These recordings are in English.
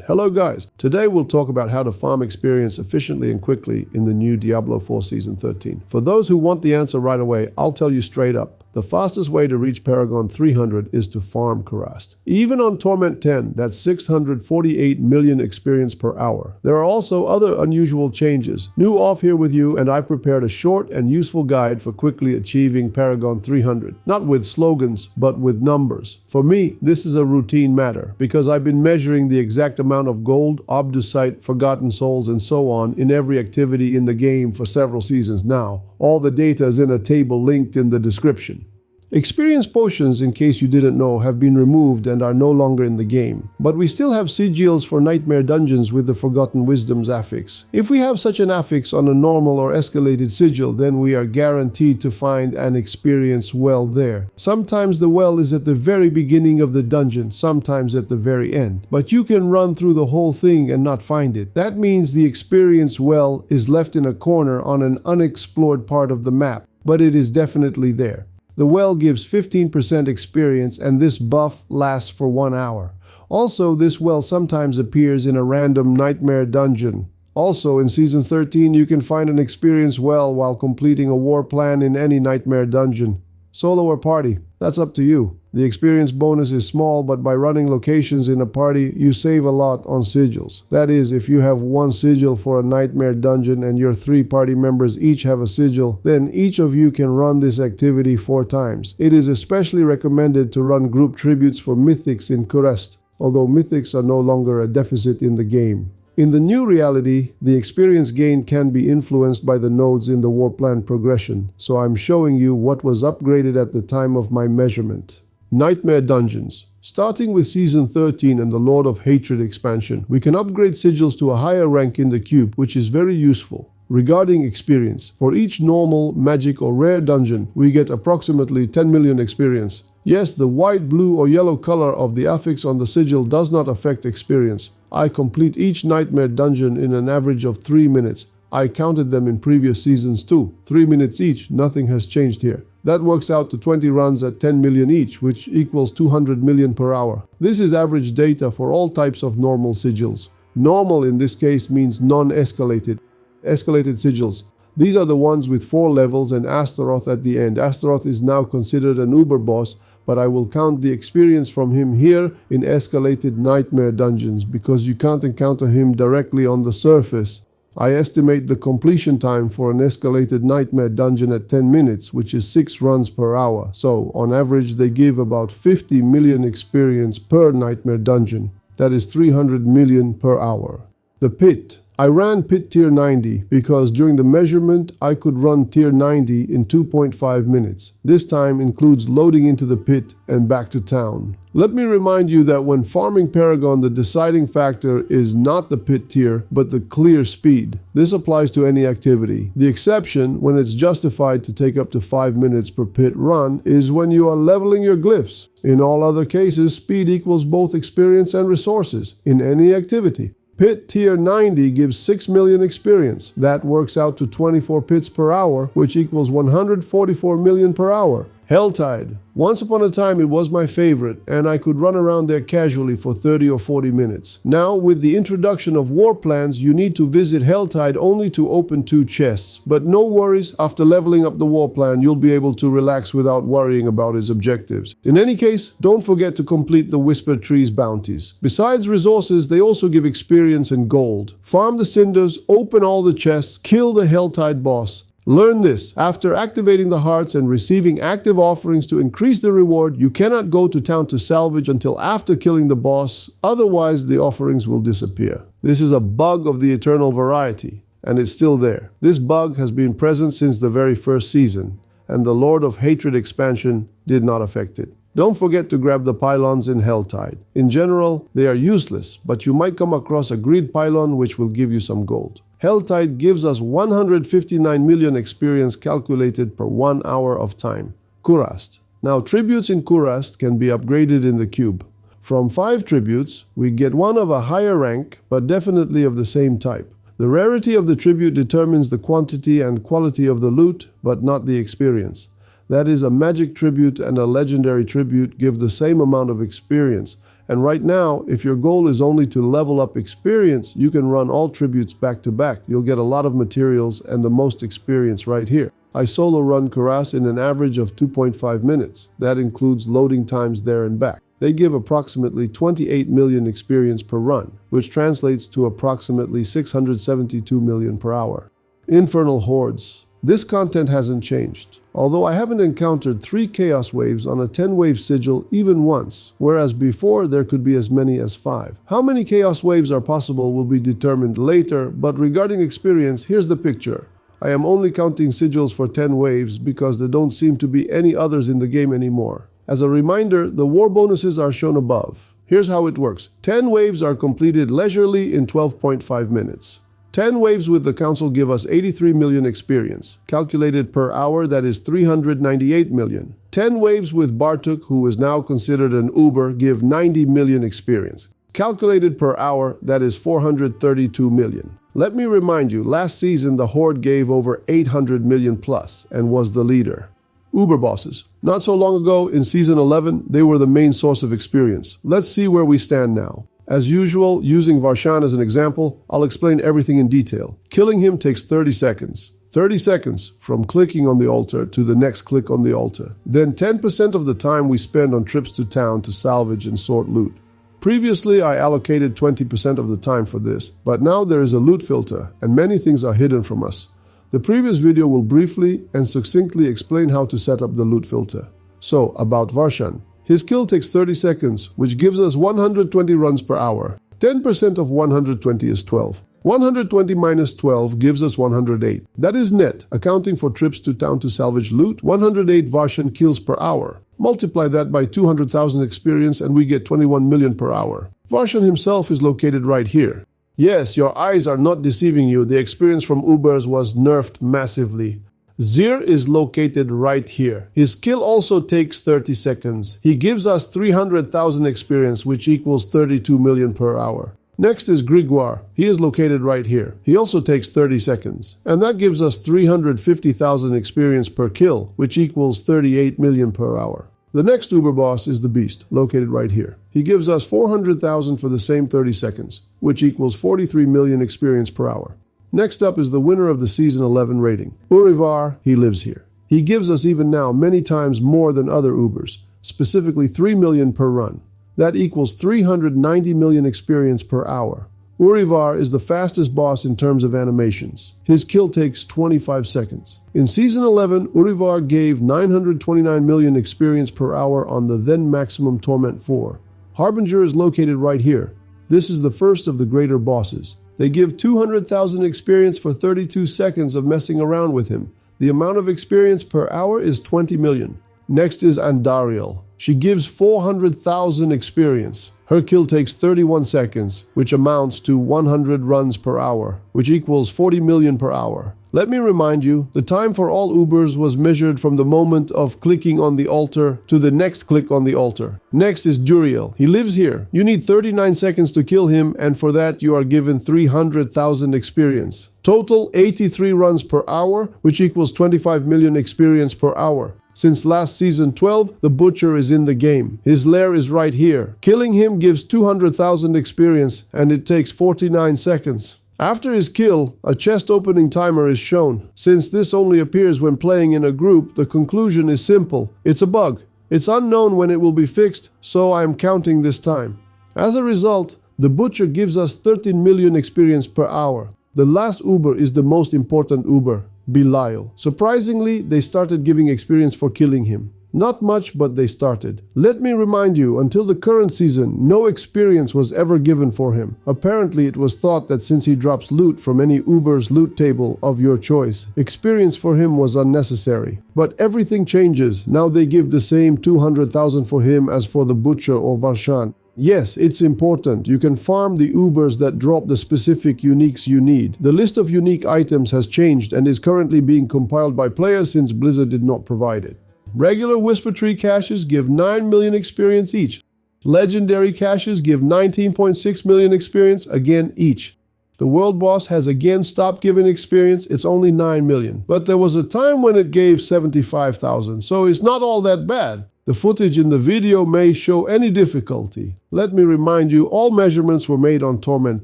Hello guys, today we'll talk about how to farm experience efficiently and quickly in the new Diablo 4 Season 13. For those who want the answer right away, I'll tell you straight up. The fastest way to reach Paragon 300 is to farm Kurast. Even on Torment 10, that's 648 million experience per hour. There are also other unusual changes. New off here with you, and I've prepared a short and useful guide for quickly achieving Paragon 300. Not with slogans, but with numbers. For me, this is a routine matter, because I've been measuring the exact amount of gold, Obdusite, Forgotten Souls, and so on in every activity in the game for several seasons now. All the data is in a table linked in the description. Experience potions, in case you didn't know, have been removed and are no longer in the game. But we still have sigils for nightmare dungeons with the Forgotten Wisdoms affix. If we have such an affix on a normal or escalated sigil, then we are guaranteed to find an experience well there. Sometimes the well is at the very beginning of the dungeon, sometimes at the very end. But you can run through the whole thing and not find it. That means the experience well is left in a corner on an unexplored part of the map, but it is definitely there. The well gives 15% experience, and this buff lasts for 1 hour. Also, this well sometimes appears in a random nightmare dungeon. Also, in Season 13, you can find an experience well while completing a war plan in any nightmare dungeon. Solo or party, that's up to you. The experience bonus is small, but by running locations in a party, you save a lot on sigils. That is, if you have one sigil for a nightmare dungeon and your 3 party members each have a sigil, then each of you can run this activity 4 times. It is especially recommended to run group tributes for mythics in Kurast, although mythics are no longer a deficit in the game. In the new reality, the experience gain can be influenced by the nodes in the war plan progression, so I'm showing you what was upgraded at the time of my measurement. Nightmare Dungeons. Starting with Season 13 and the Lord of Hatred expansion, we can upgrade sigils to a higher rank in the cube, which is very useful. Regarding experience, for each normal, magic or rare dungeon, we get approximately 10 million experience. Yes, the white, blue or yellow color of the affix on the sigil does not affect experience. I complete each nightmare dungeon in an average of 3 minutes. I counted them in previous seasons too. 3 minutes each, nothing has changed here. That works out to 20 runs at 10 million each, which equals 200 million per hour. This is average data for all types of normal sigils. Normal in this case means non-escalated. Escalated sigils. These are the ones with 4 levels and Astaroth at the end. Astaroth is now considered an uber boss, but I will count the experience from him here in escalated nightmare dungeons because you can't encounter him directly on the surface. I estimate the completion time for an escalated nightmare dungeon at 10 minutes, which is 6 runs per hour. So, on average, they give about 50 million experience per nightmare dungeon. That is 300 million per hour. The Pit. I ran Pit Tier 90 because during the measurement I could run Tier 90 in 2.5 minutes. This time includes loading into the pit and back to town. Let me remind you that when farming Paragon, the deciding factor is not the pit tier, but the clear speed. This applies to any activity. The exception, when it's justified to take up to 5 minutes per pit run, is when you are leveling your glyphs. In all other cases, speed equals both experience and resources in any activity. Pit Tier 90 gives 6 million experience. That works out to 24 pits per hour, which equals 144 million per hour. Helltide. Once upon a time it was my favorite, and I could run around there casually for 30 or 40 minutes. Now, with the introduction of war plans, you need to visit Helltide only to open 2 chests. But no worries, after leveling up the war plan, you'll be able to relax without worrying about his objectives. In any case, don't forget to complete the Whisper Trees bounties. Besides resources, they also give experience and gold. Farm the cinders, open all the chests, kill the Helltide boss. Learn this. After activating the hearts and receiving active offerings to increase the reward, you cannot go to town to salvage until after killing the boss, otherwise the offerings will disappear. This is a bug of the eternal variety, and it's still there. This bug has been present since the very first season, and the Lord of Hatred expansion did not affect it. Don't forget to grab the pylons in Helltide. In general, they are useless, but you might come across a greed pylon which will give you some gold. Helltide gives us 159 million experience calculated per 1 hour of time. Kurast. Now, tributes in Kurast can be upgraded in the cube. From 5 tributes, we get one of a higher rank, but definitely of the same type. The rarity of the tribute determines the quantity and quality of the loot, but not the experience. That is, a magic tribute and a legendary tribute give the same amount of experience, And right now, if your goal is only to level up experience, you can run all tributes back to back. You'll get a lot of materials and the most experience right here. I solo run Kurast in an average of 2.5 minutes. That includes loading times there and back. They give approximately 28 million experience per run, which translates to approximately 672 million per hour. Infernal Hordes. This content hasn't changed, although I haven't encountered 3 Chaos Waves on a 10-wave sigil even once, whereas before there could be as many as 5. How many Chaos Waves are possible will be determined later, but regarding experience, here's the picture. I am only counting sigils for 10 waves because there don't seem to be any others in the game anymore. As a reminder, the war bonuses are shown above. Here's how it works. 10 waves are completed leisurely in 12.5 minutes. 10 waves with the council give us 83 million experience. Calculated per hour, that is 398 million. 10 waves with Bartuk, who is now considered an Uber, give 90 million experience. Calculated per hour, that is 432 million. Let me remind you, last season the Horde gave over 800 million plus and was the leader. Uber bosses. Not so long ago, in Season 11, they were the main source of experience. Let's see where we stand now. As usual, using Varshan as an example, I'll explain everything in detail. Killing him takes 30 seconds. 30 seconds from clicking on the altar to the next click on the altar. Then 10% of the time we spend on trips to town to salvage and sort loot. Previously, I allocated 20% of the time for this, but now there is a loot filter, and many things are hidden from us. The previous video will briefly and succinctly explain how to set up the loot filter. So, about Varshan. His kill takes 30 seconds, which gives us 120 runs per hour. 10% of 120 is 12. 120 minus 12 gives us 108. That is net, accounting for trips to town to salvage loot, 108 Varshan kills per hour. Multiply that by 200,000 experience and we get 21 million per hour. Varshan himself is located right here. Yes, your eyes are not deceiving you. The experience from Ubers was nerfed massively. Zir is located right here. His kill also takes 30 seconds. He gives us 300,000 experience, which equals 32 million per hour. Next is Grigwar. He is located right here. He also takes 30 seconds. And that gives us 350,000 experience per kill, which equals 38 million per hour. The next Uber boss is the Beast, located right here. He gives us 400,000 for the same 30 seconds, which equals 43 million experience per hour. Next up is the winner of the Season 11 rating. Urivar, he lives here. He gives us even now many times more than other Ubers, specifically 3 million per run. That equals 390 million experience per hour. Urivar is the fastest boss in terms of animations. His kill takes 25 seconds. In Season 11, Urivar gave 929 million experience per hour on the then maximum Torment 4. Harbinger is located right here. This is the first of the greater bosses. They give 200,000 experience for 32 seconds of messing around with him. The amount of experience per hour is 20 million. Next is Andariel. She gives 400,000 experience. Her kill takes 31 seconds, which amounts to 100 runs per hour, which equals 40 million per hour. Let me remind you, the time for all Ubers was measured from the moment of clicking on the altar to the next click on the altar. Next is Juriel. He lives here. You need 39 seconds to kill him, and for that you are given 300,000 experience. Total 83 runs per hour, which equals 25 million experience per hour. Since last Season 12, the Butcher is in the game. His lair is right here. Killing him gives 200,000 experience, and it takes 49 seconds. After his kill, a chest opening timer is shown. Since this only appears when playing in a group, the conclusion is simple. It's a bug. It's unknown when it will be fixed, so I am counting this time. As a result, the Butcher gives us 13 million experience per hour. The last Uber is the most important Uber, Belial. Surprisingly, they started giving experience for killing him. Not much, but they started. Let me remind you, until the current season, no experience was ever given for him. Apparently, it was thought that since he drops loot from any Uber's loot table of your choice, experience for him was unnecessary. But everything changes. Now they give the same 200,000 for him as for the Butcher or Varshan. Yes, it's important. You can farm the Ubers that drop the specific uniques you need. The list of unique items has changed and is currently being compiled by players since Blizzard did not provide it. Regular Whisper Tree caches give 9 million experience each. Legendary caches give 19.6 million experience again each. The World Boss has again stopped giving experience, it's only 9 million. But there was a time when it gave 75,000, so it's not all that bad. The footage in the video may show any difficulty. Let me remind you, all measurements were made on Torment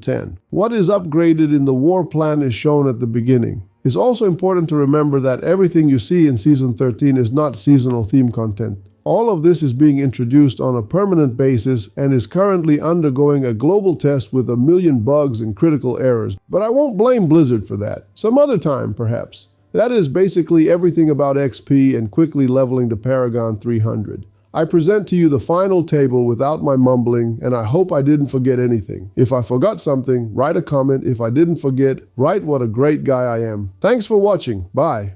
10. What is upgraded in the war plan is shown at the beginning. It's also important to remember that everything you see in Season 13 is not seasonal theme content. All of this is being introduced on a permanent basis and is currently undergoing a global test with 1 million bugs and critical errors. But I won't blame Blizzard for that. Some other time, perhaps. That is basically everything about XP and quickly leveling to Paragon 300. I present to you the final table without my mumbling, and I hope I didn't forget anything. If I forgot something, write a comment. If I didn't forget, write what a great guy I am. Thanks for watching. Bye.